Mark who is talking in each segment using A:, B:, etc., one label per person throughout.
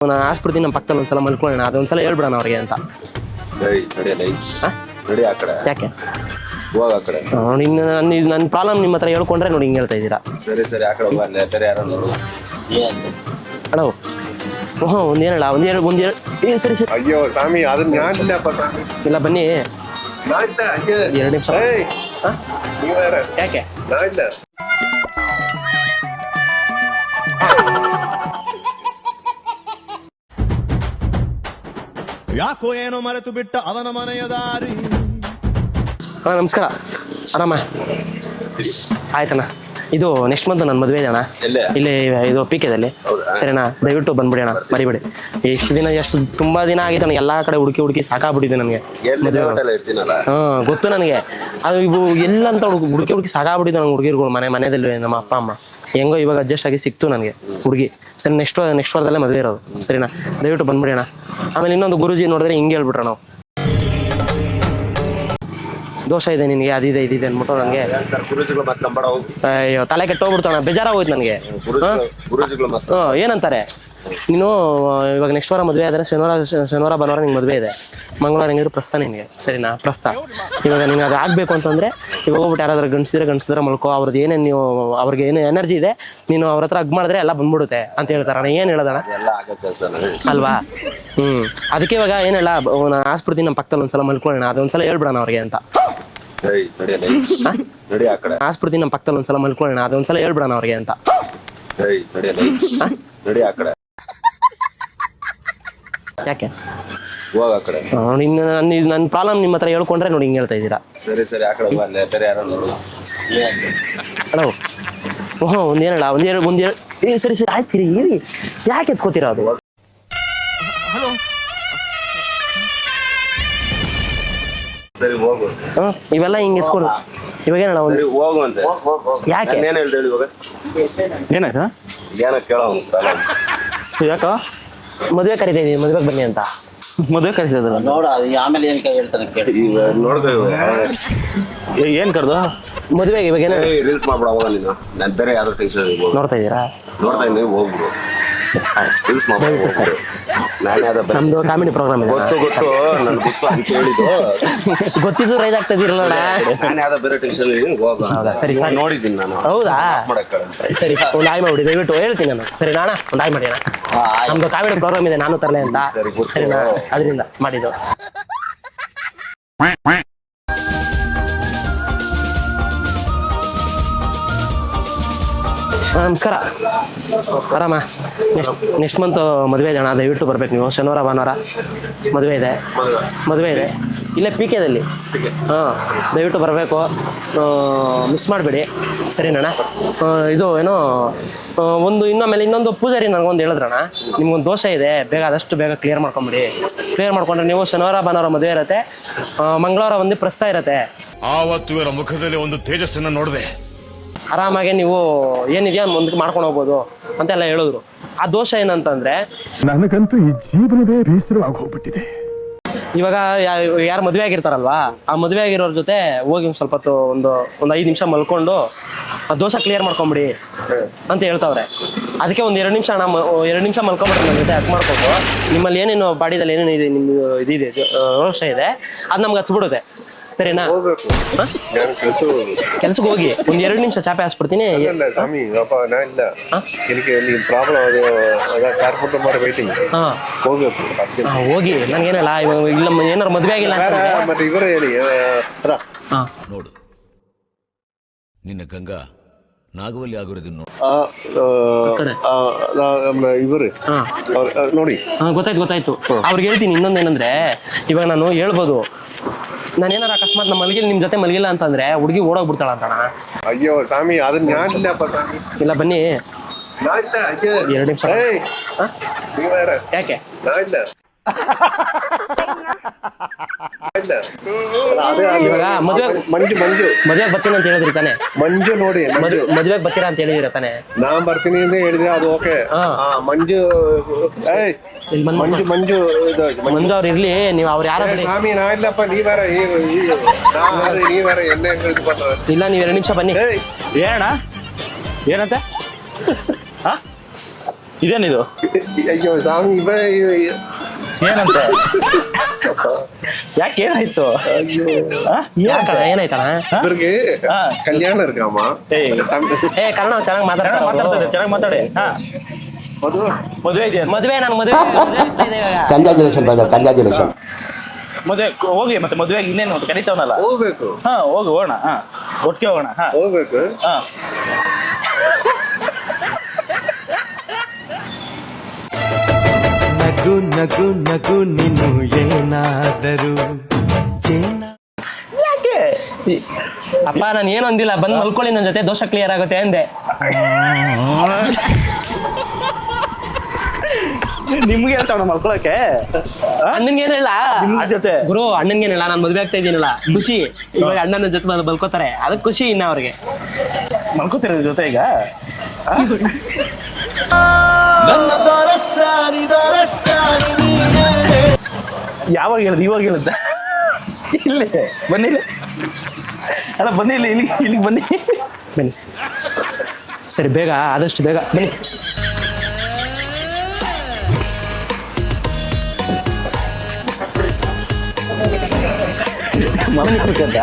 A: ನಾನು ಆಸ್ಪತ್ರೆ ನಮ್ಮ ಪಕ್ಕದಲ್ಲಿ ಒಂದ್ಸಲ ಮಲ್ಕೊಳ್ಳೋಣ ಅದೊಂದ್ಸಲ ಹೇಳ್ಬಿಡೋಣ ಅವ್ರಿಗೆ ಅಂತ.
B: ನಡಿ ಆ ಕಡೆ.
A: ಯಾಕೆ
B: ಹೋಗ ಆ ಕಡೆ.
A: ನೋಡಿ ನನ್ನ ಪ್ರಾಬ್ಲಮ್ ನಿಮ್ಮ ಹತ್ರ ಹೇಳ್ಕೊಂಡ್ರೆ ನೋಡಿ ಹಿಂಗೆ ಹೇಳ್ತಾ ಇದ್ದೀರಾ.
B: ಸರಿ ಸರಿ ಆ ಕಡೆ ಹೋಗ. ಅಲ್ಲೇ ಬೇರೆ ಯಾರು
A: ಅಣ್ಣ ಒಂದೇನಲ್ಲ ಒಂದೇನು ಸರಿ ಸರಿ.
B: ಅಯ್ಯೋ ಸ್ವಾಮಿ ಅದನ್ನ
A: ಇಲ್ಲ ಬನ್ನಿ 2 ನಿಮಿಷ. ಯಾಕೆ
C: ಯಾಕೋ ಏನೋ ಮರೆತು ಬಿಟ್ಟ ಅವನ ಮನೆಯ ದಾರಿ.
A: ಅಣ್ಣ ನಮಸ್ಕಾರ, ಆರಾಮ ಆಯ್ತಣ್ಣ. ಇದು ನೆಕ್ಸ್ಟ್ ಮಂತ್ ನನ್ನ ಮದುವೆ ಇದೆ ಅಣ್ಣ, ಇಲ್ಲಿ ಇದು ಪಿಕೆದಲ್ಲಿ. ಸರಿನಾ, ದಯವಿಟ್ಟು ಬಂದ್ಬಿಡಿ ಅಣ್ಣ, ಮರಿಬೇಡಿ. ಎಷ್ಟು ದಿನ ತುಂಬಾ ದಿನ ಆಗಿತ್ತು ನನಗೆ, ಎಲ್ಲಾ ಕಡೆ ಹುಡುಕಿ ಸಾಕಾಗ್ಬಿಟ್ಟಿದೆ ನನಗೆ ಮದುವೆ. ಗೊತ್ತು ನನಗೆ, ಅದು ಇವು ಎಲ್ಲ ಅಂತ ಹುಡುಕಿ ಸಾಕಾಗ್ಬಿಟ್ಟಿದೆ ನಂಗೆ. ಹುಡುಗಿರ್ಗಳು ಮನೆಯಲ್ಲಿ ನಮ್ಮ ಅಪ್ಪ ಅಮ್ಮ ಹೆಂಗೋ ಇವಾಗ ಅಡ್ಜಸ್ಟ್ ಆಗಿ ಸಿಕ್ತು ನನಗೆ ಹುಡುಗಿ. ಸರಿ, ನೆಕ್ಸ್ಟ್ ವಾರದಲ್ಲೇ ಮದುವೆ ಇರೋದು. ಸರಿನಾ, ದಯವಿಟ್ಟು ಬಂದ್ಬಿಡಿ ಅಣ್ಣ. ಆಮೇಲೆ ಇನ್ನೊಂದು ಗುರುಜಿ ನೋಡಿದ್ರೆ ಹಿಂಗೆ ಹೇಳ್ಬಿಟ್ರ, ನಾವು ದೋಷ ಇದೆ ನಿನಗೆ, ಅದಿದೆ ಇದಿದೆ ಅಂದ್ಬಿಟ್ಟು ನನಗೆ ಅಯ್ಯೋ ತಲೆ ಕೆಟ್ಟೋಗ್ಬಿಡ್ತಾಣ, ಬೇಜಾರಾಗೋಯ್ತು ನನಗೆ. ಏನಂತಾರೆ ನೀನು ಇವಾಗ ನೆಕ್ಸ್ಟ್ ವಾರ ಮದುವೆ ಆದರೆ ಶನಿವಾರ ಭಾನುವಾರ ನಿಂಗೆ ಮದುವೆ ಇದೆ, ಮಂಗಳವಾರ ಹೆಂಗಿದ್ರು ಪ್ರಸ್ತ ನಿನಗೆ. ಸರಿನಾ, ಪ್ರಸ್ತ. ಇವಾಗ ನಿನಗೆ ಅದು ಆಗಬೇಕು ಅಂತಂದರೆ ಇವಾಗ ಹೋಗ್ಬಿಟ್ಟು ಯಾರಾದ್ರೂ ಗಂಡಸಿದ್ರೆ ಮಲ್ಕೋ, ಅವ್ರದ್ದು ಏನೇನು ನೀವು ಅವ್ರಿಗೆ ಏನು ಎನರ್ಜಿ ಇದೆ ನೀನು ಅವ್ರ ಹತ್ರ ಹಗ್ ಮಾಡಿದ್ರೆ ಎಲ್ಲ ಬಂದ್ಬಿಡುತ್ತೆ ಅಂತ ಹೇಳ್ತಾರಣ್ಣ. ಏನು ಹೇಳೋದಣ್ಣ ಅಲ್ವಾ? ಅದಕ್ಕೆ ಇವಾಗ ಏನಿಲ್ಲ, ಆಸ್ಪತ್ರೆ ನಮ್ಮ ಪಕ್ಕದಲ್ಲಿ ಒಂದ್ಸಲ ಮಲ್ಕೊಳ್ಳೋಣ ಅದೊಂದ್ಸಲ ಹೇಳ್ಬಿಡೋಣ ಅವ್ರಿಗೆ ಅಂತ. ಆಸ್ಪತ್ರೆ ನಮ್ಮ ಪಕ್ಕದಲ್ಲಿ ಒಂದ್ಸಲ ಮಲ್ಕೊಳ್ಳೋಣ ಅದೊಂದ್ಸಲ ಹೇಳ್ಬಿಡೋಣ ಅವ್ರಿಗೆ ಅಂತ. ಯಾಕೆ
B: ಹೋಗ ಆ ಕಡೆ.
A: ನನ್ನ ಪ್ರಾಬ್ಲಮ್ ನಿಮ್ಮ ಹತ್ರ ಹೇಳ್ಕೊಂಡ್ರೆ ನೋಡಿ ಹಿಂಗೆ ಹೇಳ್ತಾ ಇದ್ದೀರಾ.
B: ಸರಿ ಸರಿ ಆ ಕಡೆ ಹೋಗ. ಅಲ್ಲೇ ಬೇರೆ ಯಾರು
A: ಅಣ್ಣ ಒಂದೇನಲ್ಲ ಒಂದೇನು ಸರಿ ಸರಿ ಆಯ್ತೀರಿ, ಇರಿ ಯಾಕೆ ಎತ್ಕೋತೀರಾ ಅದು?
B: ಸರಿ ಹೋಗು.
A: ಇವೆಲ್ಲ ಹಿಂಗೆ ಎತ್ಕೊಂಡು ಇವಾಗ ಏನಲ್ಲ ಒಂದು
B: ಹೋಗು ಅಂತ.
A: ಯಾಕೆ
B: ಏನ್ ಹೇಳ್ತೇಳಿ ಇವಾಗ?
A: ಏನಾಯ್ತು?
B: ಏನ ಕೇಳೋ
A: ಯಾಕ ಮದುವೆ ಕರಿತಾ ಇದೀನಿ, ಮದುವೆಗೆ ಬನ್ನಿ ಅಂತ.
D: ಮದುವೆ ಕರಿತದಲ್ಲ
E: ನೋಡ, ಆಮೇಲೆ ಏನ್ ಹೇಳ್ತಾನೆ ಕೇಳಿ.
B: ನೋಡ್ಬೇಕು
D: ಏನ್ ಕರ್ದು
A: ಮದುವೆಗೆ ಇವಾಗ ಏನ
B: ರೀಲ್ಸ್ ಮಾಡ್ಬಿಡ. ಹೋಗ ನೀನು, ನಾನು ಬೇರೆ ಯಾವ್ದು ಟೆನ್ಷನ್
A: ನೋಡ್ತಾ ಇದ್ದೀರಾ?
B: ನೋಡ್ತಾ ಇದ್ದೀನಿ, ಹೋಗ್ಬಿಡು. ರೀಲ್ಸ್ ಮಾಡ್ಬಿಡು ಸರ್. ನಾನು ಯಾವ್ದು
A: ನಮ್ದು ಕಾಮಿಡಿ ಪ್ರೋಗ್ರಾಮ್ ಇದೆ.
B: ಗೊತ್ತು ನನ್ಗೆ ಗೊತ್ತು, ಅದಕ್ಕೆ ಹೇಳಿದ್ದು.
A: ಗೊತ್ತಿದ್ದು ರೈಸ್ ಆಗ್ತದಿರಲ್ಲ.
B: ನಾನು ಯಾವ್ದೋ ಬೇರೆ ಟೆನ್ಷನ್
A: ಹೌದಾ? ಸರಿ ಸರಿ,
B: ನೋಡಿದ್ದೀನಿ ನಾನು.
A: ಹೌದಾ?
B: ಮಾಡಕ್ಕೆ
A: ಸರಿ, ಒಂದು ಆಯ್ ಮಾಡ್ಬಿಡಿ ದಯವಿಟ್ಟು, ಹೇಳ್ತೀನಿ ನಾನು. ಸರಿ ನಾಣ, ಒಂದು ಆಯ್ ಮಾಡಿ ಅಣ್ಣ. ನಮ್ದು ಕಾಮಿಡಿ ಪ್ರೋಗ್ರಾಮ್ ಇದೆ, ನಾನು ತರಲೆ ಅಂತ. ಸರಿನಾ, ಅದರಿಂದ ಮಾಡಿದ್ದು. ನಮಸ್ಕಾರ, ಆರಾಮ. ನೆಕ್ಸ್ಟ್ ಮಂತ್ ಮದುವೆ ಇದೆ ಅಣ್ಣ, ದಯವಿಟ್ಟು ಬರ್ಬೇಕು ನೀವು. ಶನಿವಾರ ಭಾನುವಾರ ಮದುವೆ ಇದೆ ಇಲ್ಲೇ ಪಿಕೆದಲ್ಲಿ. ದಯವಿಟ್ಟು ಬರಬೇಕು, ಮಿಸ್ ಮಾಡಬೇಡಿ. ಸರಿನಣ್ಣ. ಇದು ಏನೋ ಆಮೇಲೆ ಇನ್ನೊಂದು ಪೂಜಾರಿ ನನಗೊಂದು ಹೇಳಿದ್ರಣ್ಣ, ನಿಮ್ಗೊಂದು ದೋಷ ಇದೆ, ಆದಷ್ಟು ಬೇಗ ಕ್ಲಿಯರ್ ಮಾಡ್ಕೊಂಬಿಡಿ. ಕ್ಲಿಯರ್ ಮಾಡ್ಕೊಂಡ್ರೆ ನೀವು ಶನಿವಾರ ಭಾನುವಾರ ಮದುವೆ ಇರುತ್ತೆ, ಮಂಗಳವಾರ ಒಂದು ಪ್ರಸ್ತ ಇರುತ್ತೆ.
C: ಆವತ್ತು ಇವರ ಮುಖದಲ್ಲಿ ಒಂದು ತೇಜಸ್ಸನ್ನು ನೋಡಿದೆ.
A: ಆರಾಮಾಗಿ ನೀವು ಏನಿದೆಯೋ ಮುಂದಕ್ಕೆ ಮಾಡ್ಕೊಂಡು ಹೋಗ್ಬೋದು ಅಂತೆಲ್ಲ ಹೇಳಿದ್ರು. ಆ ದೋಷ ಏನಂತಂದ್ರೆ,
F: ನನಗಂತೂ ಈ ಜೀವನವೇ ಬೇಸರವಾಗಿ ಹೋಗ್ಬಿಟ್ಟಿದೆ.
A: ಇವಾಗ ಯಾರು ಮದುವೆ ಆಗಿರ್ತಾರಲ್ವಾ, ಆ ಮದುವೆ ಆಗಿರೋರ ಜೊತೆ ಹೋಗಿ ಒಂದು ಸ್ವಲ್ಪ ಹೊತ್ತು ಒಂದು 5 ನಿಮಿಷ ಮಲ್ಕೊಂಡು ಆ ದೋಷ ಕ್ಲಿಯರ್ ಮಾಡ್ಕೊಂಬಿಡಿ ಅಂತ ಹೇಳ್ತಾವ್ರೆ. ಅದಕ್ಕೆ ಒಂದು 2 ನಿಮಿಷ 2 ನಿಮಿಷ ಮಲ್ಕೊಂಬಿಟ್ರೆ ನನ್ನ ಜೊತೆ ಹಕ್ ಮಾಡ್ಕೊಂಡು ನಿಮ್ಮಲ್ಲಿ ಏನೇನು ಬಾಡಿದಲ್ಲಿ ಏನೇನು ಇದೆ, ನಿಮ್ಮ ಇದಿದೆ ದೋಷ ಇದೆ, ಅದು ನಮ್ಗೆ ಹತ್ಬಿಡುತ್ತೆ. ಸರಿನಾ? ಕೆಲ್ಸಕ್ಕೆ ಹೋಗಿ ಒಂದು 2 ನಿಮಿಷ ಚಾಪೆ ಹಾಸ್ಬಿಡ್ತೀನಿ.
B: ಸ್ವಾಮಿ ಪ್ರಾಬ್ಲಮ್
A: ಹೋಗಿ ನಂಗೇನಲ್ಲ, ಇಲ್ಲ ಏನಾರು ಮದುವೆ ಆಗಿಲ್ಲ
B: ಮತ್ತೆ ಇವರೇ ಹೇಳಿ.
C: ನೋಡು, ನಿನ್ನ ಗಂಗಾ ನಾಗವಲ್ಲಿ ಆಗಿರೋದು
B: ಇವರು ನೋಡಿ.
A: ಗೊತ್ತಾಯ್ತು. ಅವ್ರಿಗೆ ಹೇಳ್ತೀನಿ. ಇನ್ನೊಂದೇನಂದ್ರೆ, ಇವಾಗ ನಾನು ಹೇಳ್ಬೋದು, ನಾನೇನಾರ ಅಕಸ್ಮಾತ್ ಮಲಗಿಲ್ಲ ನಿಮ್ಮ ಜೊತೆ ಮಲಗಿಲ್ಲ ಅಂತಂದ್ರೆ ಹುಡುಗಿ ಓಡೋಗ್ಬಿಡ್ತಾಳ ಅಂತಣ್ಣ.
B: ಅಯ್ಯೋ ಸ್ವಾಮಿ ಅದನ್ನ
A: ಇಲ್ಲ ಬನ್ನಿ 2 ನಿಮಿಷ. ಯಾಕೆ ಇವಾಗ ಮದುವೆಗೆ ಬರ್ತೀನಿ ಅಂತ ಹೇಳಿದ್ರಿ ತಾನೆ?
B: ಮಂಜು ನೋಡಿ,
A: ಮದುವೆಗೆ ಬರ್ತೀರಾ ಅಂತ ಹೇಳಿದಿರ ತಾನೆ?
B: ನಾನ್ ಬರ್ತೀನಿ ಅಂತ ಹೇಳಿದೆ, ಅದು ಓಕೆ. ಮಂಜು ಮಂಜು
A: ಅವ್ರು ಇರ್ಲಿ, ನೀವು ಅವ್ರು ಯಾರು
B: ಸ್ವಾಮಿ ನಾ ಇಲ್ಲಪ್ಪ, ನೀವ್ಯಾರ ಎಣ್ಣೆ
A: ಇಲ್ಲ, ನೀವು 2 ನಿಮಿಷ ಬನ್ನಿ.
D: ಏನ ಏನಂತೆ ಇದೇನಿದು
B: ಅಯ್ಯೋ ಸ್ವಾಮಿ
D: ಏನಂತೆ ಯಾಕೆ ಏನಾಯ್ತು
A: ಏನಾಯ್ತಣ್ಣ?
B: ಇವ್ರಿಗೆ
D: ಹಾ.
B: ಕಲ್ಯಾಣ ಇರ್ಕಮ್ಮ
D: ಏಯ್
A: ಏ ಕನ್ನಡ ಚೆನ್ನಾಗಿ
D: ಮಾತಾಡ್ತಾರೆ
A: ಮಾತಾಡ್ತಾರೆ.
D: ಚೆನ್ನಾಗಿ ಮಾತಾಡಿ ಹಾ ಮದುವೆ ಇದೆಯಾ
A: ಮದುವೆ ನಾನು ಮದುವೆ ಆಗ್ತಾ ಇದೆ ಇವಾಗ.
G: Congratulation brother congratulation.
D: ಮದುವೆ ಹೋಗಿ ಮತ್ತೆ ಮದುವೆಗೆ ಇನ್ನೇನು ಕರೀತಾವನಲ್ಲ
B: ಹೋಗ್ಬೇಕು
D: ಹಾ ಹೋಗೋಣ ಹಾ ಒಟ್ಟಿಗೆ ಹೋಗೋಣ ಹಾ
B: ಹೋಗ್ಬೇಕು
D: ಹಾ
H: ನಗು ನಗು ನಗು ನೀನು ಏನಾದರೂ
A: ಅಪ್ಪ ನಾನು ಏನು ಅಂದಿಲ್ಲ, ಬಂದ್ ಮಲ್ಕೊಳ್ಳಿ ನನ್ನ ಜೊತೆ, ದೋಷ ಕ್ಲಿಯರ್ ಆಗುತ್ತೆ ಅಂದೆ.
D: ನಿಮ್ಗೆ ಹೇಳ್ತಾವ ಮಲ್ಕೊಳಕ್ಕೆ
A: ಅಣ್ಣನ್ಗೇನಿಲ್ಲ
D: ನಿಮ್ ಜೊತೆ
A: ಗುರು, ಅಣ್ಣನ್ಗೇನಿಲ್ಲ, ನಾನು ಮದ್ವೆ ಆಗ್ತಾ ಇದೀನಲ್ಲ ಖುಷಿ. ಇವಾಗ ಅಣ್ಣನ ಜೊತೆ ಮಲ್ಕೋತಾರೆ, ಅದಕ್ಕೆ ಖುಷಿ ಇನ್ನ ಅವ್ರಿಗೆ.
D: ಮಲ್ಕೋತಿರ ಜೊತೆ ಈಗ ಯಾವಾಗ ಹೇಳ್ದು ಇವಾಗ ಹೇಳ್ದ ಇಲ್ಲಿ ಬನ್ನಿ ಅಲ್ಲ ಬನ್ನಿ ಇಲ್ಲಿಗೆ ಬನ್ನಿ
A: ಬನ್ನಿ ಸರಿ, ಬೇಗ ಆದಷ್ಟು ಬೇಗ ಬನ್ನಿ.
D: ಮಲ್ಕೋಬೇಕಂತ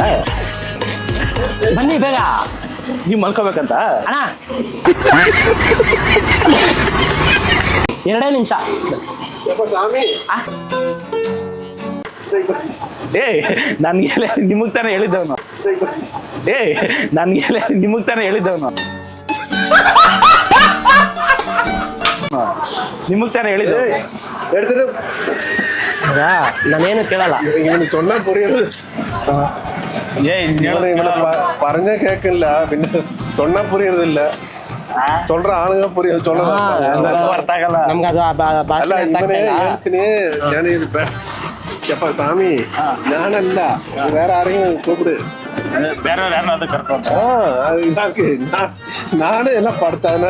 A: ಬನ್ನಿ ಬೇಗ.
D: ನೀವ್ ಮಲ್ಕೋಬೇಕಂತ
A: ಅಣ್ಣ 2 ನಿಮಿಷ.
B: ಸ್ವಾಮಿ
D: ನನ್ಗೆ ನಿಮಗ್ ತಾನೇ ಹೇಳಿದ್ದವನು ನನ್ಗೆ ನಿಮಗ್ ತಾನೇ ಹೇಳಿದ್ದವನು ನಿಮಗ್ ತಾನೇ ಹೇಳಿದ್ದ
B: ಹೇಳ್ತೀನಿ
A: ನಾನೇನು ಕೇಳಲ್ಲ.
B: ഇവന് തൊണ്ണ പൊറിയത് ഇവനെ പറഞ്ഞ കേക്കില്ല, പിന്നെ തൊണ്ണ പൊറിയതില്ല, சொல்ற ஆளுங்க புரியும் சொல்ல
D: ಅರ್ಥ ಆಗಲ್ಲ
A: ನಮ್ಗೆ ಅದು
B: ಅಲ್ಲ. ಇವನೇ ಹೇಳ್ತೀನಿ ನಾನು ಯಪ್ಪ ಸ್ವಾಮಿ ನಾನಲ್ಲ, வேற யாரையும் கூப்பிடு,
D: ಬೇರೆ ಯಾರನ್ನಾದ್ರೂ ಕರ್ಕೊಂಡು
B: ಇದಾಕಿ ನಾನು ಎಲ್ಲ ಪಡ್ತಾನ.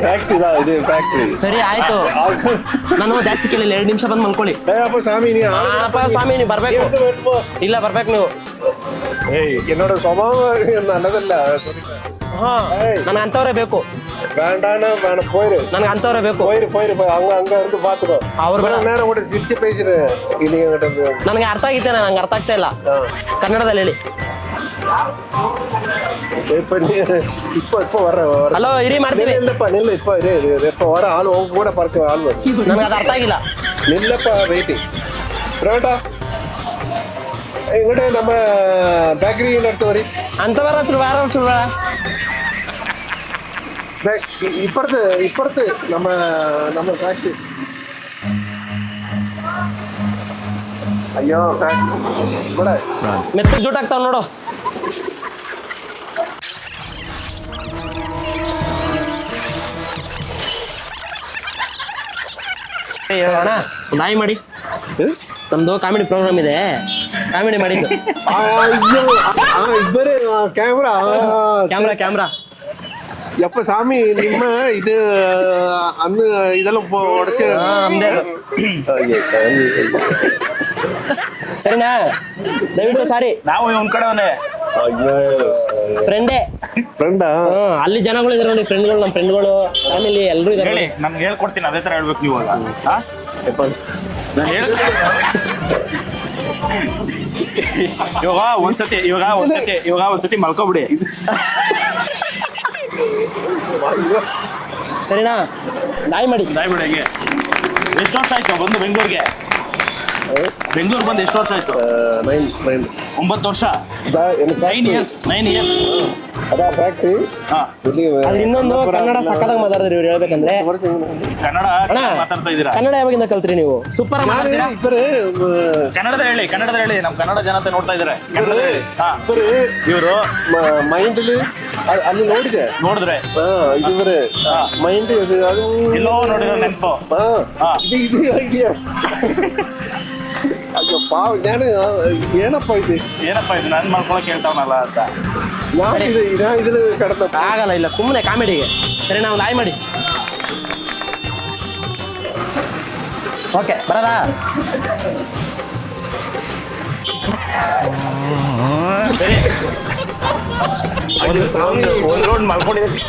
B: ಫ್ಯಾಕ್ಟ್ರಿ ಇದು ಫ್ಯಾಕ್ಟ್ರಿ.
A: ಸರಿ ಆಯ್ತು, ನಾನು ಜಾಸ್ತಿ ಕೇಳಿಲ್ಲ, 2 ನಿಮಿಷ ಬಂದು ಮಲ್ಕೊಳ್ಳಿ.
B: ಅಪ್ಪ ಸ್ವಾಮಿ ನೀ
A: ಸ್ವಾಮಿ ನೀವು ಬರ್ಬೇಕು. ಇಲ್ಲ ಬರ್ಬೇಕು ನೀವು.
B: என்னோட சுபாவம் நல்லதல்ல.
A: ನನಗೆ ಅಂತವ್ರೆ ಬೇಕು.
B: வேண்டானா வேணாம், போயிரு.
A: ನನಗೆ ಅಂತವ್ರೆ ಬೇಕು.
B: போயிரு அங்க இருந்து பாத்துக்கோ.
A: ಅವ್ರು
B: நேரம் கூட சிரிச்சு பேசுற நீ
A: ನನಗೆ ಅರ್ಥ ಆಗಿತ್ತೆ, ನಂಗೆ ಅರ್ಥ ಆಗ್ತಾ ಇಲ್ಲ. ಕನ್ನಡದಲ್ಲಿ ಹೇಳಿ.
B: இப்ப வர
A: ಹಲೋ ಇರಿ ಮಾಡ್ತೀವಿ.
B: இல்லப்பா நில்ல, இப்ப வர ஆள் உங்க கூட பறக்க ஆள் வரும்.
A: ನನಗೆ ಅದು ಅರ್ಥ ಆಗಿಲ್ಲ.
B: நில்லப்பா வெயிட்டிங். வேண்டா இங்கிட்ட நம்ம பேக்கரி நடத்த வரி
A: ಅಂತವರ ಹತ್ರ ಬೇರೆ ವರ್ಷ
B: ಇಪ್ಪತ್ತು ನಮ್ಮ ಫ್ಯಾಕ್ಟ್ರಿ. ಅಯ್ಯೋ ಕೂಡ
A: ಮೆತ್ತ ಜೂಟ್ ಆಗ್ತಾವ ನೋಡು. ಅಣ್ಣ ನಾಯಿ ಮಾಡಿ, ನಮ್ದು ಕಾಮಿಡಿ ಪ್ರೋಗ್ರಾಮ್ ಇದೆ, ಕಾಮಿಡಿ ಮಾಡಿದ್ದು.
B: ಅಯ್ಯೋ ಇಬ್ಬರೇ ಕ್ಯಾಮ್ರಾ
A: ಕ್ಯಾಮ್ರಾ ಕ್ಯಾಮ್ರಾ.
B: ಯಪ್ಪ ಸ್ವಾಮಿ ನಿಮ್ಮ ಇದು ಅನ್ನು ಇದೆಲ್ಲ ಹೊಡೆಸಿ
A: ಸರಿನಾ? ದಯವಿಟ್ಟು ಸಾರಿ,
D: ನಾವು ಒಂದ್ ಕಡೆ ಅವನೇ
A: ಫ್ರೆಂಡೇ.
B: ಫ್ರೆಂಡಾ?
A: ಅಲ್ಲಿ ಜನಗಳು ಇದಾರೆ ನೋಡಿ, ಫ್ರೆಂಡ್ಗಳು, ನಮ್ಮ ಫ್ರೆಂಡ್ಗಳು, ಫ್ಯಾಮಿಲಿ ಎಲ್ಲರೂ ಇದಾರೆ.
D: ಹೇಳಿ, ನನ್ಗೆ ಹೇಳ್ಕೊಡ್ತೀನಿ, ಅದೇ ತರ ಹೇಳ್ಬೇಕು ನೀವು. ಇವಾಗ ಒಂದ್ಸತಿ ಮಲ್ಕೊಬಿಡಿ.
A: ಸರಿನಾ? ನಾಯಿ ಮಾಡಿ.
D: ದಯವಿಡಿ. ಹೆಂಗೆ ಎಷ್ಟು ವರ್ಷ ಆಯ್ತು ಬಂದು ಬೆಂಗಳೂರಿಗೆ? ಬೆಂಗಳೂರು ಬಂದು ಎಷ್ಟು ವರ್ಷ ಆಯ್ತು? 9 ವರ್ಷ. 9 ಇಯರ್ಸ್.
B: ಅದಾ ಫ್ಯಾಕ್ಟ್ರಿ.
A: ಅದ್ರ ಇನ್ನೊಂದು ಕನ್ನಡ ಸಕ್ಕದಾಗ ಮಾತಾಡಿದ್ರಿ ಇವ್ರು ಹೇಳ್ಬೇಕಂದ್ರೆ.
D: ಕನ್ನಡ ಮಾತಾಡ್ತಾ ಇದ್ದೀರಾ?
A: ಕನ್ನಡ ಯಾವಾಗಿಂದ ಕಲ್ತ್ರಿ ನೀವು? ಸೂಪರ್ ಮಾತಾಡ್ತೀರಾ.
D: ಕನ್ನಡದ ಹೇಳಿ, ನಮ್ ಕನ್ನಡ ಜನತೆ ನೋಡ್ತಾ ಇದಾರೆ. ಇವರು
B: ಮೈಂಡ್ ಅಲ್ಲಿ ನೋಡಿದ್ರೆ ಇದುವರೆ ಮೈಂಡ್
D: ಎಲ್ಲೋ ನೋಡಿರೋ ನೆನಪು.
B: ಅಯ್ಯೋ ಪಾವ್ ನಾನು ಏನಪ್ಪ ಇದು
D: ನನ್ ಮಾಡ್ಕೊಳಕ್ ಹೇಳ್ತಾವನಲ್ಲ ಅಂತ
B: ಇದ್ರಲ್ಲಿ ಕಡತ
A: ಆಗಲ್ಲ. ಇಲ್ಲ ಸುಮ್ಮನೆ ಕಾಮಿಡಿಗೆ. ಸರಿ, ನಾವು ನಾಯಿ ಮಾಡಿ. ಓಕೆ ಬರದಾ?
D: ಒಂದ್ ರೌಂಡ್ ಮಲ್ಕೊಂಡಿದ್ದೆ.